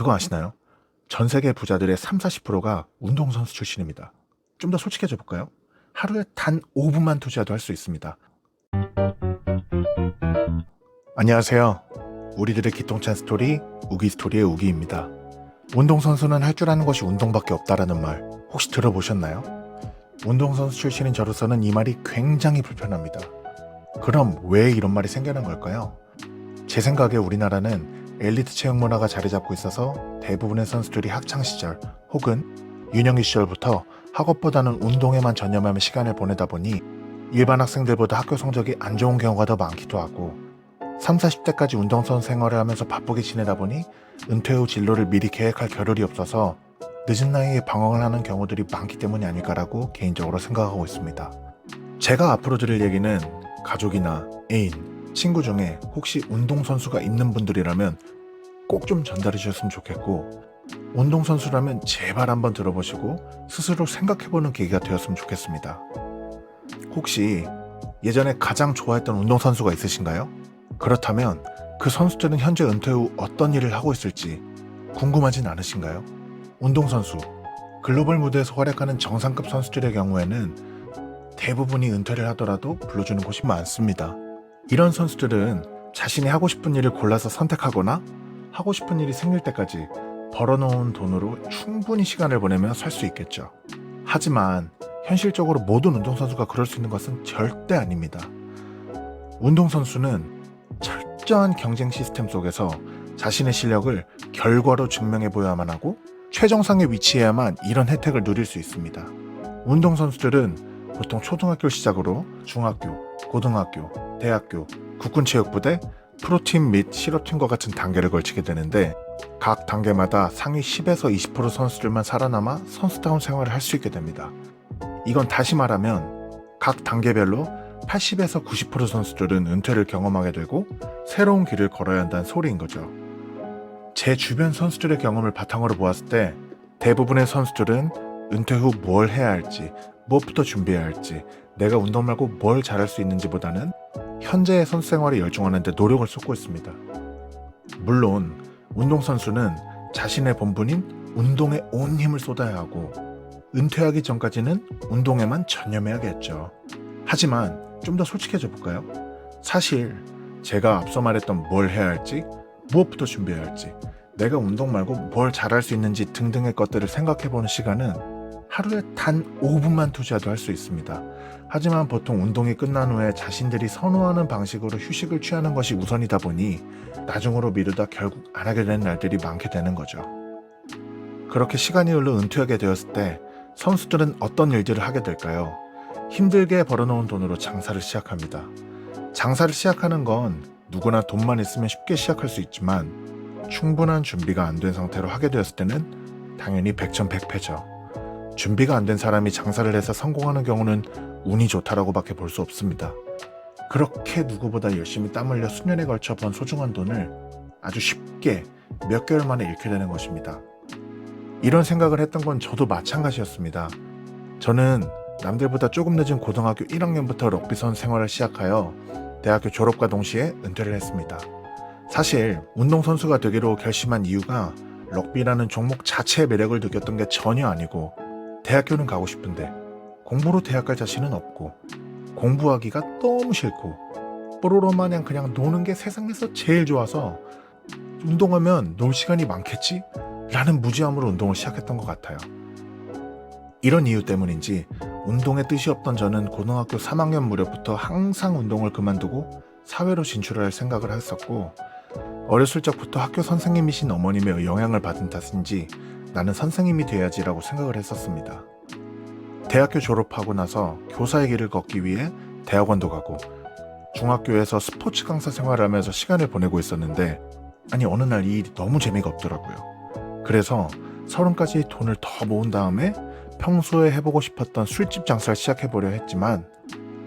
그거 아시나요? 전 세계 부자들의 30-40%가 운동선수 출신입니다. 좀 더 솔직해져 볼까요? 하루에 단 5분만 투자도 할 수 있습니다. 안녕하세요. 우리들의 기똥찬 스토리, 우기 스토리의 우기입니다. 운동선수는 할 줄 아는 것이 운동밖에 없다라는 말 혹시 들어보셨나요? 운동선수 출신인 저로서는 이 말이 굉장히 불편합니다. 그럼 왜 이런 말이 생겨난 걸까요? 제 생각에 우리나라는 엘리트 체육 문화가 자리 잡고 있어서 대부분의 선수들이 학창시절 혹은 유년기 시절부터 학업보다는 운동에만 전념하며 시간을 보내다 보니 일반 학생들보다 학교 성적이 안 좋은 경우가 더 많기도 하고 30, 40대까지 운동선수 생활을 하면서 바쁘게 지내다 보니 은퇴 후 진로를 미리 계획할 겨를이 없어서 늦은 나이에 방황을 하는 경우들이 많기 때문이 아닐까라고 개인적으로 생각하고 있습니다. 제가 앞으로 드릴 얘기는 가족이나 애인, 친구 중에 혹시 운동선수가 있는 분들이라면 꼭 좀 전달해 주셨으면 좋겠고 운동선수라면 제발 한번 들어보시고 스스로 생각해보는 계기가 되었으면 좋겠습니다. 혹시 예전에 가장 좋아했던 운동선수가 있으신가요? 그렇다면 그 선수들은 현재 은퇴 후 어떤 일을 하고 있을지 궁금하진 않으신가요? 운동선수, 글로벌 무대에서 활약하는 정상급 선수들의 경우에는 대부분이 은퇴를 하더라도 불러주는 곳이 많습니다. 이런 선수들은 자신이 하고 싶은 일을 골라서 선택하거나 하고 싶은 일이 생길 때까지 벌어놓은 돈으로 충분히 시간을 보내며 살 수 있겠죠. 하지만 현실적으로 모든 운동선수가 그럴 수 있는 것은 절대 아닙니다. 운동선수는 철저한 경쟁 시스템 속에서 자신의 실력을 결과로 증명해 보여야만 하고 최정상에 위치해야만 이런 혜택을 누릴 수 있습니다. 운동선수들은 보통 초등학교 시작으로 중학교, 고등학교, 대학교, 국군체육부대, 프로팀 및 실업팀과 같은 단계를 걸치게 되는데 각 단계마다 상위 10에서 20% 선수들만 살아남아 선수다운 생활을 할 수 있게 됩니다. 이건 다시 말하면 각 단계별로 80에서 90% 선수들은 은퇴를 경험하게 되고 새로운 길을 걸어야 한다는 소리인 거죠. 제 주변 선수들의 경험을 바탕으로 보았을 때 대부분의 선수들은 은퇴 후 뭘 해야 할지, 무엇부터 준비해야 할지, 내가 운동 말고 뭘 잘할 수 있는지보다는 현재의 선수 생활에 열중하는 데 노력을 쏟고 있습니다. 물론 운동선수는 자신의 본분인 운동에 온 힘을 쏟아야 하고 은퇴하기 전까지는 운동에만 전념해야겠죠. 하지만 좀 더 솔직해져 볼까요? 사실 제가 앞서 말했던 뭘 해야 할지, 무엇부터 준비해야 할지, 내가 운동 말고 뭘 잘할 수 있는지 등등의 것들을 생각해보는 시간은 하루에 단 5분만 투자도 할 수 있습니다. 하지만 보통 운동이 끝난 후에 자신들이 선호하는 방식으로 휴식을 취하는 것이 우선이다 보니 나중으로 미루다 결국 안 하게 되는 날들이 많게 되는 거죠. 그렇게 시간이 흘러 은퇴하게 되었을 때 선수들은 어떤 일들을 하게 될까요? 힘들게 벌어놓은 돈으로 장사를 시작합니다. 장사를 시작하는 건 누구나 돈만 있으면 쉽게 시작할 수 있지만 충분한 준비가 안 된 상태로 하게 되었을 때는 당연히 백전백패죠. 준비가 안 된 사람이 장사를 해서 성공하는 경우는 운이 좋다라고 밖에 볼 수 없습니다. 그렇게 누구보다 열심히 땀 흘려 수년에 걸쳐 번 소중한 돈을 아주 쉽게 몇 개월 만에 잃게 되는 것입니다. 이런 생각을 했던 건 저도 마찬가지였습니다. 저는 남들보다 조금 늦은 고등학교 1학년부터 럭비 선 생활을 시작하여 대학교 졸업과 동시에 은퇴를 했습니다. 사실 운동선수가 되기로 결심한 이유가 럭비라는 종목 자체의 매력을 느꼈던 게 전혀 아니고 대학교는 가고 싶은데 공부로 대학 갈 자신은 없고 공부하기가 너무 싫고 뽀로로 마냥 그냥 노는 게 세상에서 제일 좋아서 운동하면 놀 시간이 많겠지? 라는 무지함으로 운동을 시작했던 것 같아요. 이런 이유 때문인지 운동에 뜻이 없던 저는 고등학교 3학년 무렵부터 항상 운동을 그만두고 사회로 진출을 할 생각을 했었고 어렸을 적부터 학교 선생님이신 어머님의 영향을 받은 탓인지 나는 선생님이 돼야지라고 생각을 했었습니다. 대학교 졸업하고 나서 교사의 길을 걷기 위해 대학원도 가고 중학교에서 스포츠 강사 생활을 하면서 시간을 보내고 있었는데 아니 어느 날 이 일이 너무 재미가 없더라고요. 그래서 30까지 돈을 더 모은 다음에 평소에 해보고 싶었던 술집 장사를 시작해보려 했지만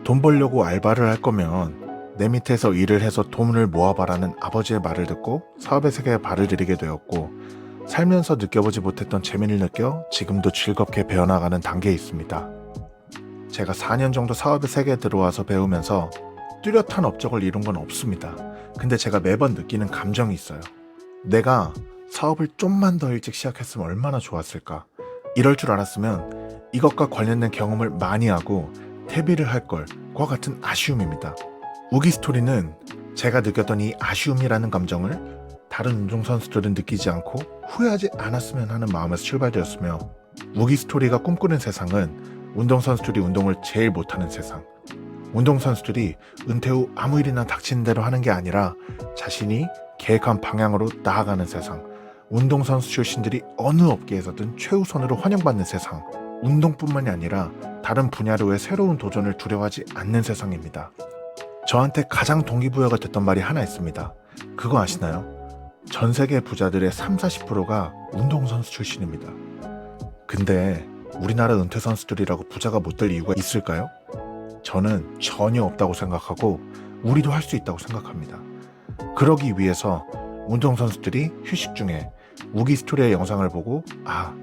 돈 벌려고 알바를 할 거면 내 밑에서 일을 해서 돈을 모아봐라는 아버지의 말을 듣고 사업의 세계에 발을 들이게 되었고 살면서 느껴보지 못했던 재미를 느껴 지금도 즐겁게 배워나가는 단계에 있습니다. 제가 4년 정도 사업의 세계에 들어와서 배우면서 뚜렷한 업적을 이룬 건 없습니다. 근데 제가 매번 느끼는 감정이 있어요. 내가 사업을 좀만 더 일찍 시작했으면 얼마나 좋았을까. 이럴 줄 알았으면 이것과 관련된 경험을 많이 하고 퇴비를 할 걸과 같은 아쉬움입니다. 우기 스토리는 제가 느꼈던 이 아쉬움이라는 감정을 다른 운동선수들은 느끼지 않고 후회하지 않았으면 하는 마음에서 출발되었으며, 우기 스토리가 꿈꾸는 세상은 운동선수들이 운동을 제일 못하는 세상, 운동선수들이 은퇴 후 아무 일이나 닥치는 대로 하는 게 아니라 자신이 계획한 방향으로 나아가는 세상, 운동선수 출신들이 어느 업계에서든 최우선으로 환영받는 세상, 운동뿐만이 아니라 다른 분야로의 새로운 도전을 두려워하지 않는 세상입니다. 저한테 가장 동기부여가 됐던 말이 하나 있습니다. 그거 아시나요? 전 세계 부자들의 30-40%가 운동선수 출신입니다. 근데 우리나라 은퇴선수들이라고 부자가 못 될 이유가 있을까요? 저는 전혀 없다고 생각하고 우리도 할 수 있다고 생각합니다. 그러기 위해서 운동선수들이 휴식 중에 우기 스토리의 영상을 보고, 아,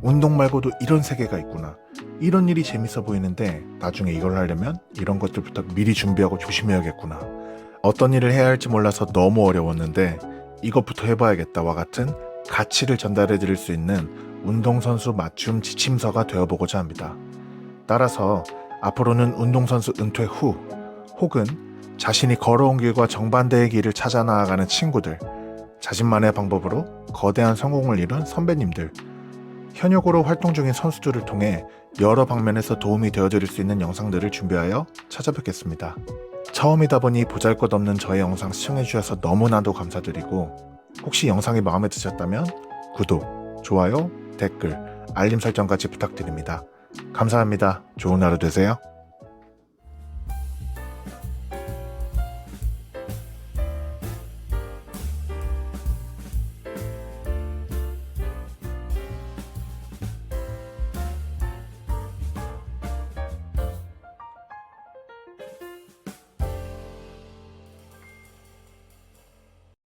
운동 말고도 이런 세계가 있구나, 이런 일이 재밌어 보이는데 나중에 이걸 하려면 이런 것들부터 미리 준비하고 조심해야겠구나, 어떤 일을 해야 할지 몰라서 너무 어려웠는데 이것부터 해봐야겠다와 같은 가치를 전달해 드릴 수 있는 운동선수 맞춤 지침서가 되어보고자 합니다. 따라서 앞으로는 운동선수 은퇴 후 혹은 자신이 걸어온 길과 정반대의 길을 찾아 나아가는 친구들, 자신만의 방법으로 거대한 성공을 이룬 선배님들, 현역으로 활동 중인 선수들을 통해 여러 방면에서 도움이 되어드릴 수 있는 영상들을 준비하여 찾아뵙겠습니다. 처음이다 보니 보잘것없는 저의 영상 시청해주셔서 너무나도 감사드리고, 혹시 영상이 마음에 드셨다면 구독, 좋아요, 댓글, 알림 설정까지 부탁드립니다. 감사합니다. 좋은 하루 되세요.